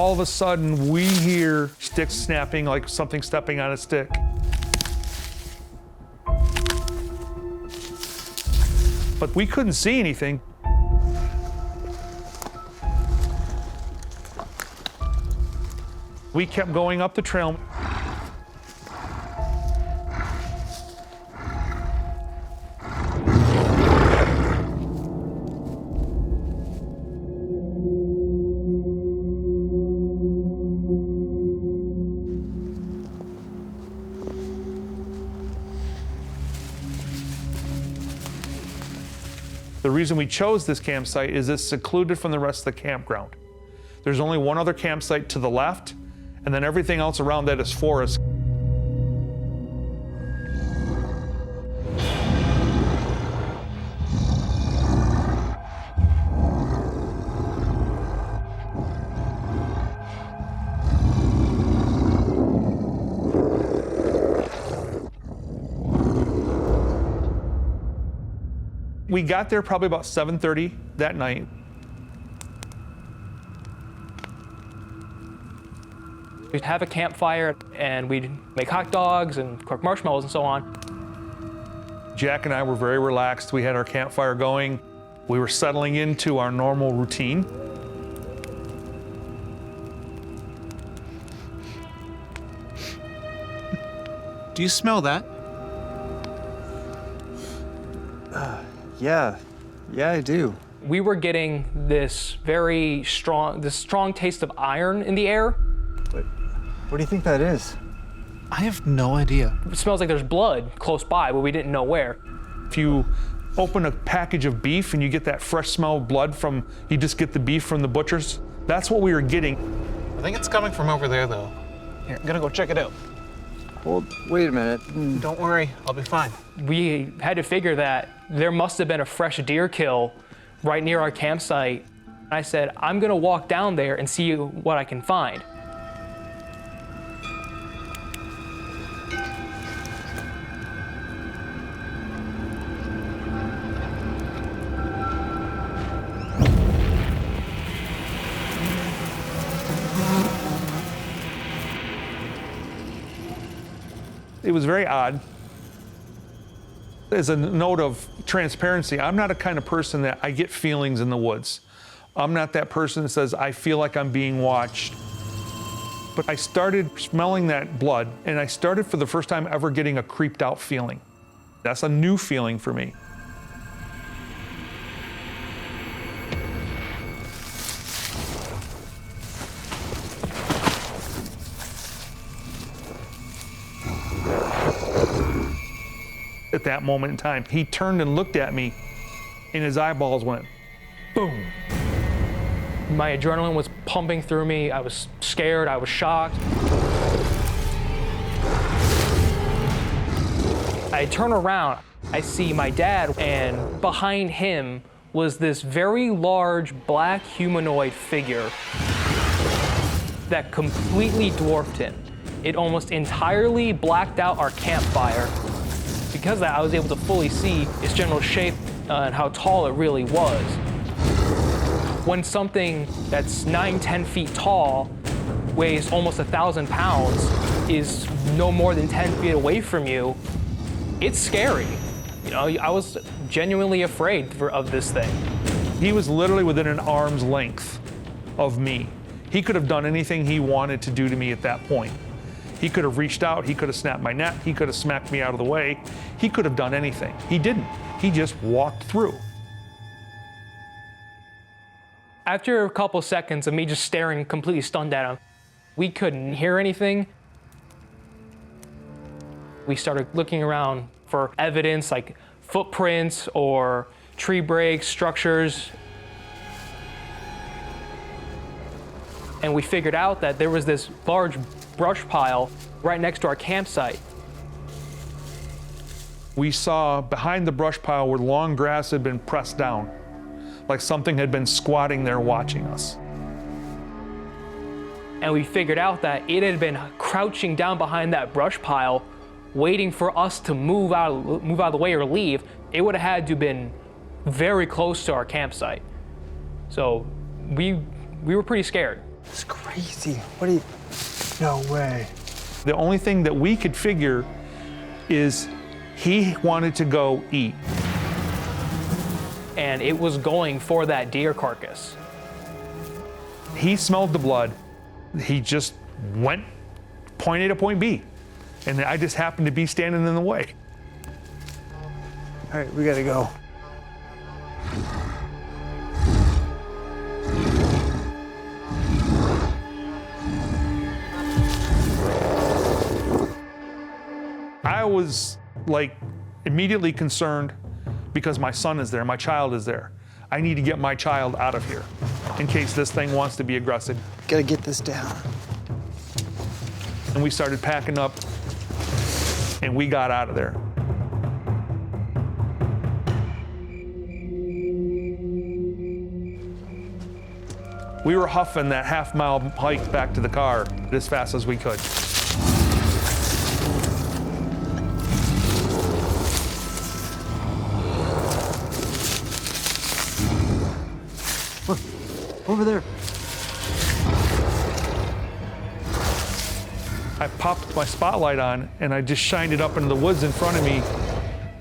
all of a sudden we hear sticks snapping like something stepping on a stick. But we couldn't see anything. We kept going up the trail. The reason we chose this campsite is it's secluded from the rest of the campground. There's only one other campsite to the left, and then everything else around that is forest. We got there probably about 7:30 that night. We'd have a campfire and we'd make hot dogs and cook marshmallows and so on. Jack and I were very relaxed. We had our campfire going. We were settling into our normal routine. Do you smell that? Yeah, I do. We were getting this strong taste of iron in the air. What do you think that is? I have no idea. It smells like there's blood close by, but we didn't know where. If you open a package of beef and you get that fresh smell of blood you just get the beef from the butchers, that's what we were getting. I think it's coming from over there, though. Here, I'm gonna go check it out. Well, wait a minute. Don't worry, I'll be fine. We had to figure that there must have been a fresh deer kill right near our campsite. I said, I'm gonna walk down there and see what I can find. It was very odd. As a note of transparency, I'm not a kind of person that I get feelings in the woods. I'm not that person that says, I feel like I'm being watched. But I started smelling that blood, and I started for the first time ever getting a creeped out feeling. That's a new feeling for me. At that moment in time, he turned and looked at me, and his eyeballs went boom. My adrenaline was pumping through me. I was scared, I was shocked. I turn around, I see my dad, and behind him was this very large black humanoid figure that completely dwarfed him. It almost entirely blacked out our campfire. Because of that, I was able to fully see its general shape and how tall it really was. When something that's 9-10 feet tall weighs almost 1,000 pounds is no more than 10 feet away from you, it's scary. You know, I was genuinely afraid of this thing. He was literally within an arm's length of me. He could have done anything he wanted to do to me at that point. He could have reached out, he could have snapped my neck, he could have smacked me out of the way. He could have done anything. He didn't. He just walked through. After a couple seconds of me just staring completely stunned at him, we couldn't hear anything. We started looking around for evidence like footprints or tree breaks, structures. And we figured out that there was this large brush pile right next to our campsite. We saw behind the brush pile where long grass had been pressed down, like something had been squatting there watching us. And we figured out that it had been crouching down behind that brush pile, waiting for us to move out of the way or leave. It would have had to have been very close to our campsite. So we were pretty scared. It's crazy. What do you... No way. The only thing that we could figure is he wanted to go eat. And it was going for that deer carcass. He smelled the blood. He just went point A to point B. And I just happened to be standing in the way. All right, we gotta go. I was like immediately concerned because my son is there, my child is there. I need to get my child out of here in case this thing wants to be aggressive. Gotta get this down. And we started packing up and we got out of there. We were huffing that half-mile hike back to the car as fast as we could. Look, over there. I popped my spotlight on and I just shined it up into the woods in front of me.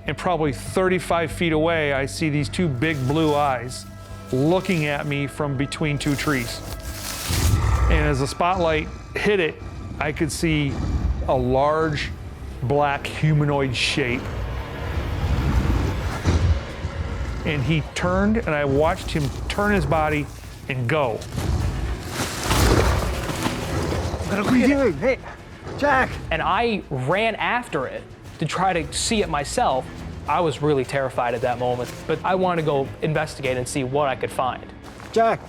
And probably 35 feet away, I see these two big blue eyes looking at me from between two trees. And as the spotlight hit it, I could see a large black humanoid shape. And he turned and I watched him turn his body and go. What are you doing? Hey, Jack! And I ran after it to try to see it myself. I was really terrified at that moment, but I wanted to go investigate and see what I could find. Jack!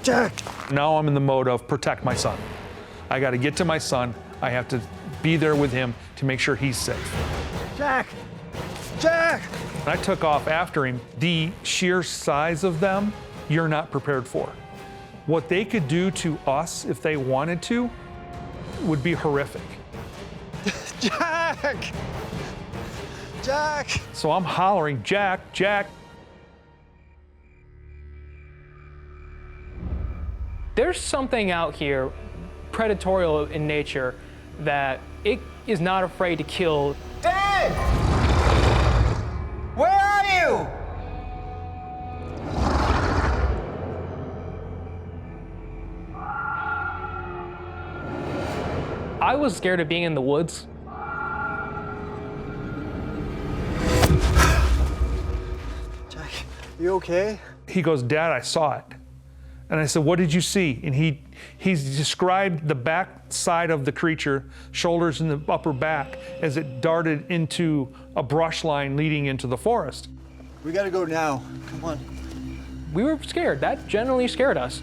Jack! Now I'm in the mode of protect my son. I got to get to my son. I have to be there with him to make sure he's safe. Jack! Jack! I took off after him. The sheer size of them, you're not prepared for. What they could do to us if they wanted to would be horrific. Jack! Jack! So I'm hollering, Jack, Jack. There's something out here, predatorial in nature, that it is not afraid to kill. Dad! Where are you? I was scared of being in the woods. Jack, you okay? He goes, Dad, I saw it. And I said, what did you see? And he's described the back side of the creature, shoulders and the upper back, as it darted into a brush line leading into the forest. We gotta go now. Come on. We were scared. That generally scared us.